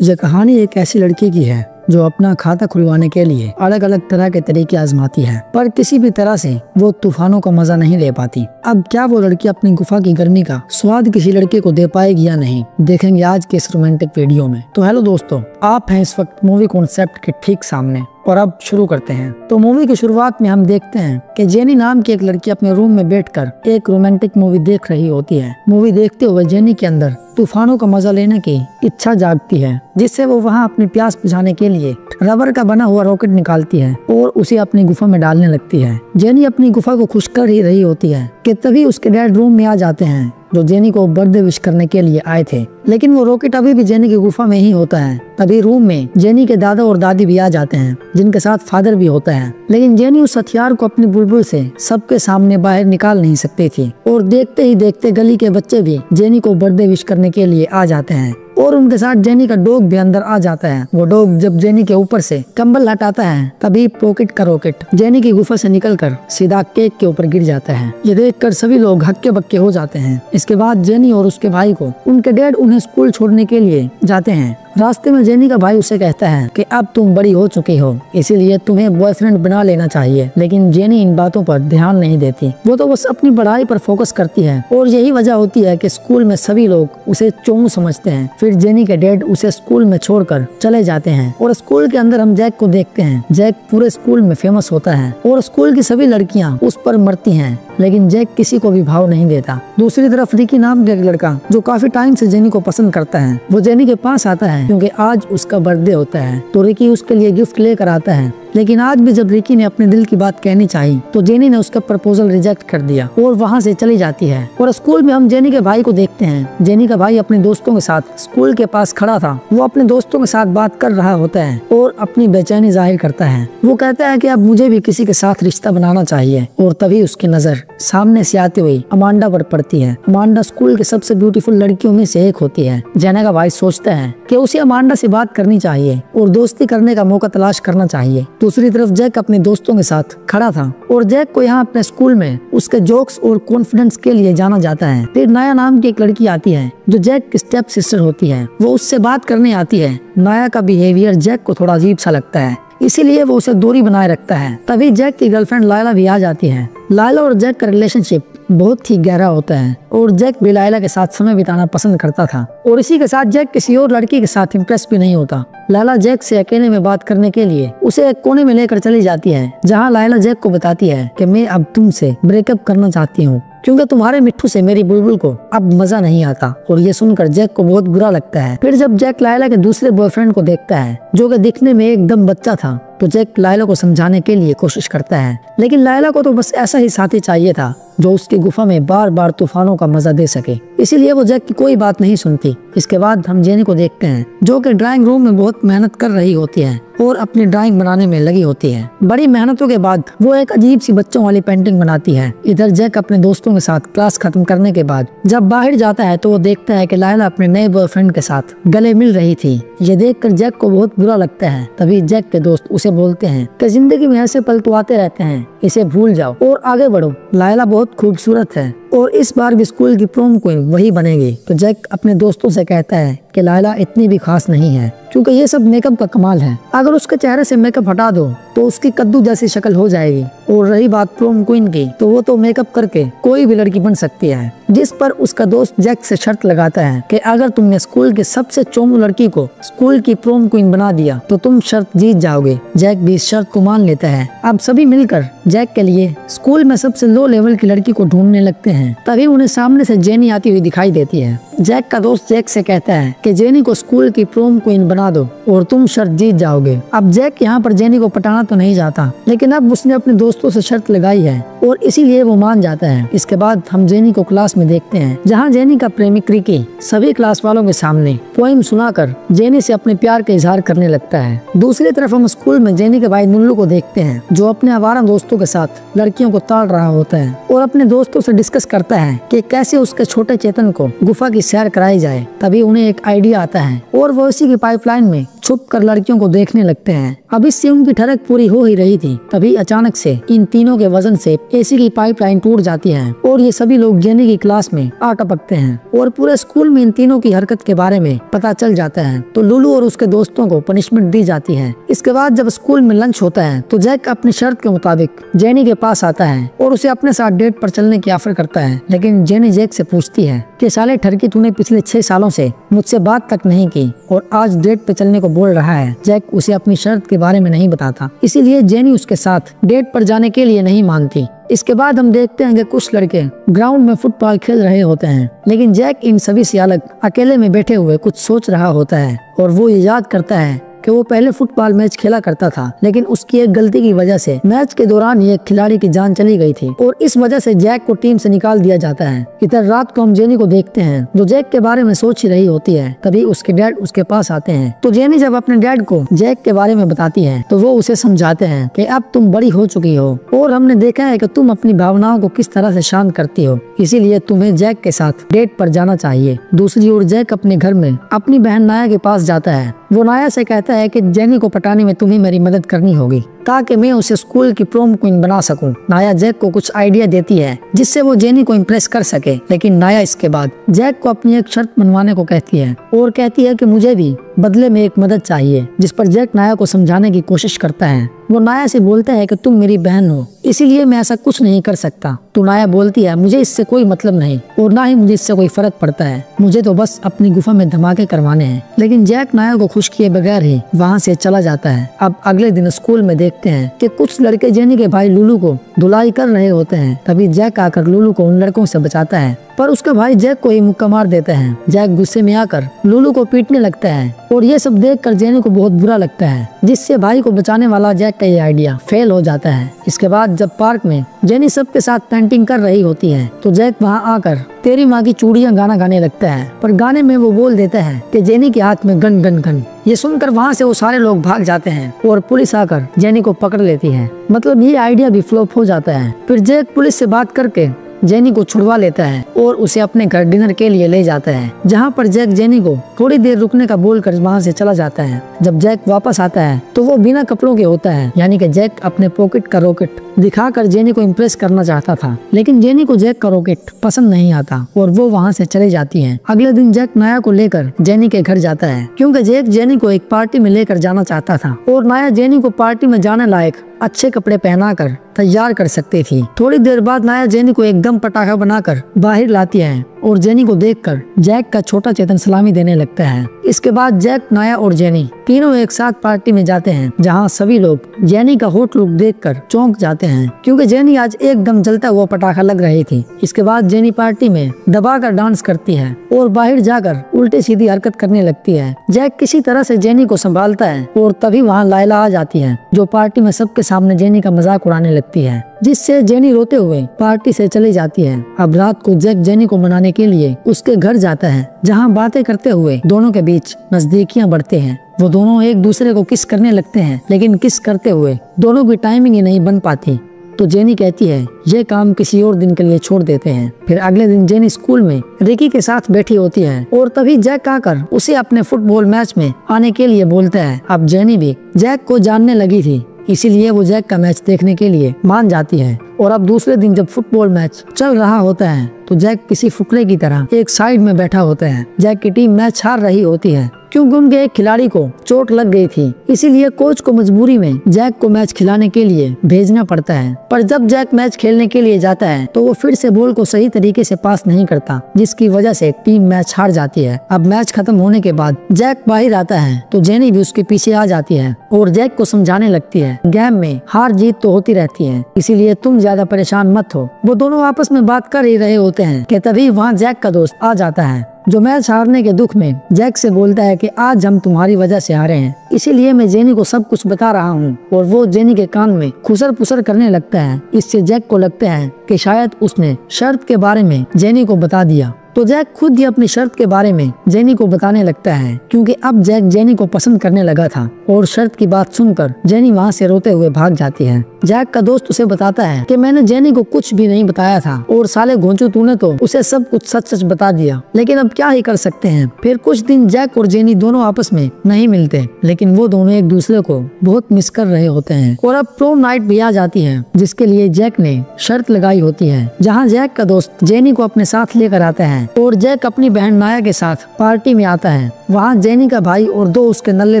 यह कहानी एक ऐसी लड़की की है जो अपना खाता खुलवाने के लिए अलग अलग तरह के तरीके आजमाती है, पर किसी भी तरह से वो तूफानों का मजा नहीं ले पाती। अब क्या वो लड़की अपनी गुफा की गर्मी का स्वाद किसी लड़के को दे पाएगी या नहीं, देखेंगे आज के इस रोमांटिक वीडियो में। तो हेलो दोस्तों, आप हैं इस वक्त मूवी कॉन्सेप्ट के ठीक सामने और अब शुरू करते हैं। तो मूवी की शुरुआत में हम देखते हैं कि जेनी नाम की एक लड़की अपने रूम में बैठकर एक रोमांटिक मूवी देख रही होती है। मूवी देखते हुए जेनी के अंदर तूफानों का मजा लेने की इच्छा जागती है, जिससे वो वहाँ अपनी प्यास बुझाने के लिए रबर का बना हुआ रॉकेट निकालती है और उसे अपनी गुफा में डालने लगती है। जेनी अपनी गुफा को खुश कर ही रही होती है कि तभी उसके डैड रूम में आ जाते हैं, जो जेनी को बर्थडे विश करने के लिए आए थे। लेकिन वो रॉकेट अभी भी जेनी की गुफा में ही होता है। तभी रूम में जेनी के दादा और दादी भी आ जाते हैं, जिनके साथ फादर भी होता है। लेकिन जेनी उस हथियार को अपनी बुलबुल से सबके सामने बाहर निकाल नहीं सकती थी और देखते ही देखते गली के बच्चे भी जेनी को बर्थडे विश करने के लिए आ जाते हैं और उनके साथ जेनी का डॉग भी अंदर आ जाता है। वो डॉग जब जेनी के ऊपर से कंबल हटाता है, तभी पॉकेट का रॉकेट जेनी की गुफा से निकलकर सीधा केक के ऊपर गिर जाता है। ये देखकर सभी लोग हक्के बक्के हो जाते हैं। इसके बाद जेनी और उसके भाई को उनके डैड उन्हें स्कूल छोड़ने के लिए जाते हैं। रास्ते में जेनी का भाई उसे कहता है कि अब तुम बड़ी हो चुकी हो, इसीलिए तुम्हें बॉयफ्रेंड बना लेना चाहिए। लेकिन जेनी इन बातों पर ध्यान नहीं देती, वो तो बस अपनी पढ़ाई पर फोकस करती है और यही वजह होती है कि स्कूल में सभी लोग उसे चोमू समझते हैं। फिर जेनी के डैड उसे स्कूल में छोड़कर चले जाते हैं और स्कूल के अंदर हम जैक को देखते हैं। जैक पूरे स्कूल में फेमस होता है और स्कूल की सभी लड़कियां उस पर मरती हैं, लेकिन जैक किसी को भी भाव नहीं देता। दूसरी तरफ रिकी नाम का एक लड़का जो काफी टाइम से जेनी को पसंद करता है, वो जेनी के पास आता है क्योंकि आज उसका बर्थडे होता है। तो रिकी उसके लिए गिफ्ट लेकर आता है। लेकिन आज भी जब रिकी ने अपने दिल की बात कहनी चाहिए तो जेनी ने उसका प्रपोजल रिजेक्ट कर दिया और वहाँ से चली जाती है। और स्कूल में हम जेनी के भाई को देखते हैं। जेनी का भाई अपने दोस्तों के साथ स्कूल के पास खड़ा था। वो अपने दोस्तों के साथ बात कर रहा होता है और अपनी बेचैनी जाहिर करता है। वो कहता है कि अब मुझे भी किसी के साथ रिश्ता बनाना चाहिए। और तभी उसकी नजर सामने से आती हुई अमांडा पर पड़ती है। अमांडा स्कूल के सबसे ब्यूटीफुल लड़कियों में से एक होती है। जेनी का भाई सोचता है कि उसे अमांडा से बात करनी चाहिए और दोस्ती करने का मौका तलाश करना चाहिए। दूसरी तरफ जैक अपने दोस्तों के साथ खड़ा था और जैक को यहाँ अपने स्कूल में उसके जोक्स और कॉन्फिडेंस के लिए जाना जाता है। फिर नाया नाम की एक लड़की आती है जो जैक की स्टेप सिस्टर होती है। वो उससे बात करने आती है। नाया का बिहेवियर जैक को थोड़ा अजीब सा लगता है, इसीलिए वो उसे दूरी बनाए रखता है। तभी जैक की गर्लफ्रेंड लायला भी आ जाती है। लायला और जैक का रिलेशनशिप बहुत ही गहरा होता है और जैक भी लायला के साथ समय बिताना पसंद करता था और इसी के साथ जैक किसी और लड़की के साथ इम्प्रेस भी नहीं होता। लायला जैक से अकेले में बात करने के लिए उसे एक कोने में लेकर चली जाती है, जहां लायला जैक को बताती है कि मैं अब तुमसे ब्रेकअप करना चाहती हूँ क्योंकि तुम्हारे मिट्ठू से मेरी बुलबुल को अब मजा नहीं आता। और ये सुनकर जैक को बहुत बुरा लगता है। फिर जब जैक लायला के दूसरे बॉयफ्रेंड को देखता है जो कि दिखने में एकदम बच्चा था, तो जैक लायला को समझाने के लिए कोशिश करता है। लेकिन लायला को तो बस ऐसा ही साथी चाहिए था जो उसकी गुफा में बार बार तूफानों का मजा दे सके, इसीलिए वो जैक की कोई बात नहीं सुनती। इसके बाद हम जेनी को देखते हैं जो कि ड्राइंग रूम में बहुत मेहनत कर रही होती है और अपनी ड्राइंग बनाने में लगी होती है। बड़ी मेहनतों के बाद वो एक अजीब सी बच्चों वाली पेंटिंग बनाती है। इधर जैक अपने दोस्तों के साथ क्लास खत्म करने के बाद जब बाहर जाता है तो वो देखता है कि लायला अपने नए बॉयफ्रेंड के साथ गले मिल रही थी। ये देखकर जैक को बहुत बुरा लगता है। तभी जैक के दोस्त उसे बोलते हैं कि जिंदगी में ऐसे पल तो आते रहते हैं, इसे भूल जाओ और आगे बढ़ो। लायला बहुत खूबसूरत है और इस बार भी स्कूल की प्रोम क्वीन वही बनेगी। तो जैक अपने दोस्तों से कहता है कि लायला इतनी भी खास नहीं है क्योंकि ये सब मेकअप का कमाल है। अगर उसके चेहरे से मेकअप हटा दो तो उसकी कद्दू जैसी शक्ल हो जाएगी। और रही बात प्रोम क्वीन की, तो वो तो मेकअप करके कोई भी लड़की बन सकती है। जिस पर उसका दोस्त जैक से शर्त लगाता है कि अगर तुमने स्कूल की सबसे चोमू लड़की को स्कूल की प्रोम क्वीन बना दिया तो तुम शर्त जीत जाओगे। जैक भी इस शर्त को मान लेता है। अब सभी मिलकर जैक के लिए स्कूल में सबसे लो लेवल की लड़की को ढूंढने लगते हैं। तभी उन्हें सामने से जेनी आती हुई दिखाई देती है। जैक का दोस्त जैक से कहता है कि जेनी को स्कूल की प्रोम क्वीन बना दो और तुम शर्त जीत जाओगे। अब जैक यहाँ पर जेनी को पटाना तो नहीं चाहता, लेकिन अब उसने अपने दोस्तों से शर्त लगाई है और इसीलिए वो मान जाता है। इसके बाद हम जेनी को क्लास में देखते हैं, जहाँ जेनी का प्रेमिक रिकी सभी क्लास वालों के सामने पोएम सुनाकर जेनी से अपने प्यार का इजहार करने लगता है। दूसरी तरफ हम स्कूल में जेनी के भाई नुल्लू को देखते हैं, जो अपने आवारा दोस्तों के साथ लड़कियों को ताड़ रहा होता है और अपने दोस्तों से डिस्कस करता है कि कैसे उसके छोटे चेतन को गुफा की सैर कराई जाए। तभी उन्हें एक आइडिया आता है और वो इसी की पाइपलाइन में छुप कर लड़कियों को देखने लगते हैं। अब इससे उनकी ठरक पूरी हो ही रही थी, तभी अचानक से इन तीनों के वजन से एसी की पाइपलाइन टूट जाती है और ये सभी लोग जेनी की क्लास में आ टपकते हैं और पूरे स्कूल में इन तीनों की हरकत के बारे में पता चल जाता है। तो लुलू और उसके दोस्तों को पनिशमेंट दी जाती है। इसके बाद जब स्कूल में लंच होता है तो जैक अपनी शर्त के मुताबिक जेनी के पास आता है और उसे अपने साथ डेट पर चलने की ऑफर करता है। लेकिन जेनी जैक से पूछती है कि साले ठरकी, तूने पिछले 6 सालों से मुझसे बात तक नहीं की और आज डेट पे चलने को बोल रहा है। जैक उसे अपनी शर्त के बारे में नहीं बताता, इसीलिए जेनी उसके साथ डेट पर जाने के लिए नहीं मानती। इसके बाद हम देखते हैं कि कुछ लड़के ग्राउंड में फुटबॉल खेल रहे होते हैं, लेकिन जैक इन सभी से अलग अकेले में बैठे हुए कुछ सोच रहा होता है और वो ये याद करता है कि वो पहले फुटबॉल मैच खेला करता था, लेकिन उसकी एक गलती की वजह से मैच के दौरान ही एक खिलाड़ी की जान चली गई थी और इस वजह से जैक को टीम से निकाल दिया जाता है। इधर रात को हम जेनी को देखते हैं जो जैक के बारे में सोच ही रही होती है। तभी उसके डैड उसके पास आते हैं, तो जेनी जब अपने डैड को जैक के बारे में बताती है तो वो उसे समझाते हैं कि अब तुम बड़ी हो चुकी हो और हमने देखा है कि तुम अपनी भावनाओं को किस तरह से शांत करती हो, इसीलिए तुम्हें जैक के साथ डेट पर जाना चाहिए। दूसरी ओर जैक अपने घर में अपनी बहन नाया के पास जाता है। वो नाया से कहता है कि जेनी को पटाने में तुम्हें मेरी मदद करनी होगी ताकि मैं उसे स्कूल की प्रोम क्वीन बना सकूं। नाया जैक को कुछ आइडिया देती है जिससे वो जेनी को इम्प्रेस कर सके, लेकिन नाया इसके बाद जैक को अपनी एक शर्त मनवाने को कहती है और कहती है कि मुझे भी बदले में एक मदद चाहिए, जिस पर जैक नाया को समझाने की कोशिश करता है। वो नाया से बोलता है कि तुम मेरी बहन हो, इसीलिए मैं ऐसा कुछ नहीं कर सकता। तो नाया बोलती है मुझे इससे कोई मतलब नहीं और ना ही मुझे इससे कोई फर्क पड़ता है, मुझे तो बस अपनी गुफा में धमाके करवाने हैं। लेकिन जैक नाया को खुश किए बगैर ही वहाँ से चला जाता है। अब अगले दिन स्कूल में देखते हैं कि कुछ लड़के जेनी के भाई लुलू को धुलाई कर रहे होते हैं। तभी जैक आकर लुलू को उन लड़कों से बचाता है, पर उसका भाई जैक को ही मुक्का मार देता है। जैक गुस्से में आकर लुलू को पीटने लगता है और ये सब देखकर जेनी को बहुत बुरा लगता है, जिससे भाई को बचाने वाला जैक का ये आइडिया फेल हो जाता है। इसके बाद जब पार्क में जेनी सबके साथ पेंटिंग कर रही होती है तो जैक वहाँ आकर तेरी माँ की चूड़ियाँ गाना गाने लगता है, पर गाने में वो बोल देता है कि जेनी के हाथ में गन गन गन। ये सुनकर वहाँ से वो सारे लोग भाग जाते हैं और पुलिस आकर जेनी को पकड़ लेती है। मतलब ये आइडिया भी फ्लॉप हो जाता है। फिर जैक पुलिस से बात करके जेनी को छुड़वा लेता है और उसे अपने घर डिनर के लिए ले जाता है, जहाँ पर जैक जेनी को थोड़ी देर रुकने का बोलकर वहाँ से चला जाता है। जब जैक वापस आता है तो वो बिना कपड़ों के होता है, यानी कि जैक अपने पॉकेट का रॉकेट दिखाकर जेनी को इम्प्रेस करना चाहता था, लेकिन जेनी को जैक का रॉकेट पसंद नहीं आता और वो वहाँ से चले जाती है। अगले दिन जैक नाया को लेकर जेनी के घर जाता है, क्योंकि जैक जेनी को एक पार्टी में लेकर जाना चाहता था और नाया जेनी को पार्टी में जाने लायक अच्छे कपड़े पहनाकर तैयार कर सकती थी। थोड़ी देर बाद नाया जेनी को एकदम पटाखा बनाकर बाहर लाती है और जेनी को देखकर जैक का छोटा चेतन सलामी देने लगता है। इसके बाद जैक, नाया और जेनी तीनों एक साथ पार्टी में जाते हैं, जहां सभी लोग जेनी का हॉट लुक देखकर चौंक जाते हैं, क्योंकि जेनी आज एकदम जलता हुआ पटाखा लग रही थी। इसके बाद जेनी पार्टी में दबाकर डांस करती है और बाहर जाकर उल्टी सीधी हरकत करने लगती है। जैक किसी तरह से जेनी को संभालता है और तभी वहाँ लायला आ जाती है, जो पार्टी में सबके सामने जेनी का मजाक उड़ाने लगती है, जिससे जेनी रोते हुए पार्टी से चली जाती है। अब रात को जैक जेनी को मनाने के लिए उसके घर जाता है, जहां बातें करते हुए दोनों के बीच नजदीकियां बढ़ते हैं। वो दोनों एक दूसरे को किस करने लगते हैं, लेकिन किस करते हुए दोनों की टाइमिंग ही नहीं बन पाती। तो जेनी कहती है ये काम किसी और दिन के लिए छोड़ देते हैं। फिर अगले दिन जेनी स्कूल में रिकी के साथ बैठी होती है और तभी जैक आकर उसे अपने फुटबॉल मैच में आने के लिए बोलता है। अब जेनी भी जैक को जानने लगी थी, इसीलिए वो जैक का मैच देखने के लिए मान जाती है। और अब दूसरे दिन जब फुटबॉल मैच चल रहा होता है तो जैक किसी फुकरे की तरह एक साइड में बैठा होता है। जैक की टीम मैच हार रही होती है क्योंकि उनके एक खिलाड़ी को चोट लग गई थी, इसीलिए कोच को मजबूरी में जैक को मैच खिलाने के लिए भेजना पड़ता है। पर जब जैक मैच खेलने के लिए जाता है तो वो फिर से बॉल को सही तरीके से पास नहीं करता, जिसकी वजह से टीम मैच हार जाती है। अब मैच खत्म होने के बाद जैक बाहर आता है तो जेनी भी उसके पीछे आ जाती है और जैक को समझाने लगती है गेम में हार जीत तो होती रहती है, इसीलिए तुम ज्यादा परेशान मत हो। वो दोनों आपस में बात कर ही रहे होते हैं कि तभी वहाँ जैक का दोस्त आ जाता है, जो मैच हारने के दुख में जैक से बोलता है कि आज हम तुम्हारी वजह से हारे हैं, इसीलिए मैं जेनी को सब कुछ बता रहा हूँ। और वो जेनी के कान में खुसर पुसर करने लगता है। इससे जैक को लगता है कि शायद उसने शर्त के बारे में जेनी को बता दिया तो जैक खुद ही अपनी शर्त के बारे में जेनी को बताने लगता है, क्योंकि अब जैक जेनी को पसंद करने लगा था। और शर्त की बात सुनकर जेनी वहाँ से रोते हुए भाग जाती है। जैक का दोस्त उसे बताता है कि मैंने जेनी को कुछ भी नहीं बताया था और साले घोंचू तूने तो उसे सब कुछ सच सच बता दिया, लेकिन अब क्या ही कर सकते हैं। फिर कुछ दिन जैक और जेनी दोनों आपस में नहीं मिलते, लेकिन वो दोनों एक दूसरे को बहुत मिस कर रहे होते हैं। और अब प्रोम नाइट भी आ जाती है, जिसके लिए जैक ने शर्त लगाई होती है, जहाँ जैक का दोस्त जेनी को अपने साथ लेकर आता है और जैक अपनी बहन नाया के साथ पार्टी में आता है। वहाँ जेनी का भाई और दो उसके नल्ले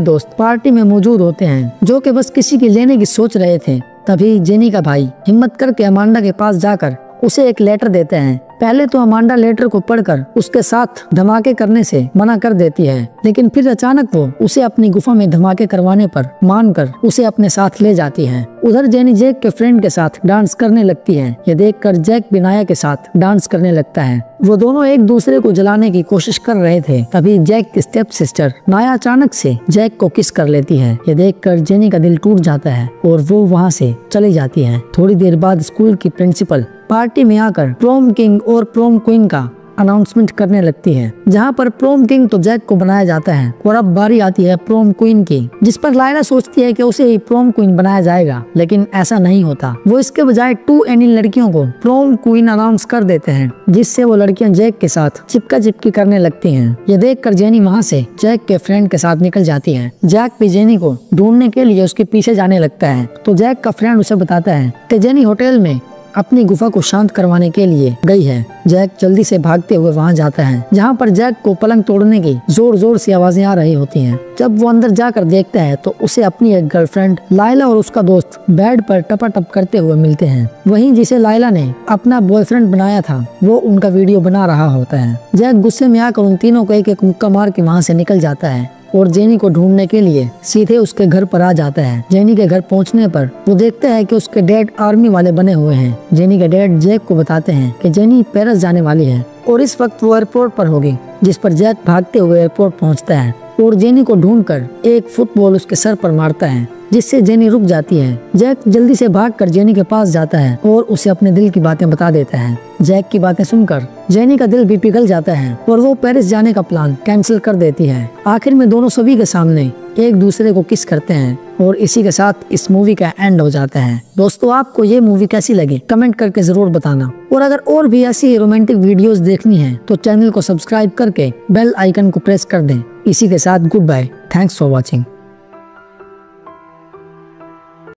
दोस्त पार्टी में मौजूद होते हैं, जो कि बस किसी की लेने की सोच रहे थे। तभी जेनी का भाई हिम्मत करके अमांडा के पास जाकर उसे एक लेटर देते हैं। पहले तो अमांडा लेटर को पढ़कर उसके साथ धमाके करने से मना कर देती है, लेकिन फिर अचानक वो उसे अपनी गुफा में धमाके करवाने पर मानकर उसे अपने साथ ले जाती है। उधर जेनी जैक के फ्रेंड के साथ डांस करने लगती है। ये देखकर जैक भी नाया के साथ डांस करने लगता है। वो दोनों एक दूसरे को जलाने की कोशिश कर रहे थे। तभी जैक की स्टेप सिस्टर नाया अचानक से जैक को किस कर लेती है। ये देखकर जेनी का दिल टूट जाता है और वो वहाँ से चली जाती है। थोड़ी देर बाद स्कूल की प्रिंसिपल पार्टी में आकर प्रोम किंग और प्रोम क्वीन का अनाउंसमेंट करने लगती है, जहाँ पर प्रोम किंग तो जैक को बनाया जाता है और अब बारी आती है प्रोम क्वीन की, जिस पर लायला सोचती है कि उसे ही प्रोम क्वीन बनाया जाएगा, लेकिन ऐसा नहीं होता। वो इसके बजाय 2 एनी लड़कियों को प्रोम क्वीन अनाउंस कर देते हैं, जिससे वो लड़कियां जैक के साथ चिपका चिपकी करने लगती हैं। ये देखकर जेनी वहाँ से जैक के फ्रेंड के साथ निकल जाती है। जैक भी जेनी को ढूंढने के लिए उसके पीछे जाने लगता है, तो जैक का फ्रेंड उसे बताता है कि जेनी होटल में अपनी गुफा को शांत करवाने के लिए गई है। जैक जल्दी से भागते हुए वहां जाता है, जहां पर जैक को पलंग तोड़ने की जोर जोर से आवाजें आ रही होती हैं। जब वो अंदर जाकर देखता है तो उसे अपनी एक गर्लफ्रेंड लायला और उसका दोस्त बेड पर टपाटप करते हुए मिलते हैं। वहीं जिसे लायला ने अपना बॉयफ्रेंड बनाया था वो उनका वीडियो बना रहा होता है। जैक गुस्से में आकर उन तीनों को एक एक मुक्का मार के वहाँ से निकल जाता है और जेनी को ढूंढने के लिए सीधे उसके घर पर आ जाता है। जेनी के घर पहुंचने पर वो देखता है कि उसके डैड आर्मी वाले बने हुए हैं। जेनी के डैड जैक को बताते हैं कि जेनी पेरिस जाने वाली है और इस वक्त वो एयरपोर्ट पर होगी, जिस पर जैक भागते हुए एयरपोर्ट पहुंचता है और जेनी को ढूंढकर एक फुटबॉल उसके सर पर मारता है, जिससे जेनी रुक जाती है। जैक जल्दी से भागकर जेनी के पास जाता है और उसे अपने दिल की बातें बता देता है। जैक की बातें सुनकर जेनी का दिल भी पिघल जाता है और वो पेरिस जाने का प्लान कैंसिल कर देती है। आखिर में दोनों सभी के सामने एक दूसरे को किस करते हैं और इसी के साथ इस मूवी का एंड हो जाता है। दोस्तों, आपको ये मूवी कैसी लगी कमेंट करके जरूर बताना, और अगर और भी ऐसी रोमांटिक वीडियोस देखनी है तो चैनल को सब्सक्राइब करके बेल आइकन को प्रेस कर दें। इसी के साथ goodbye, thanks for watching.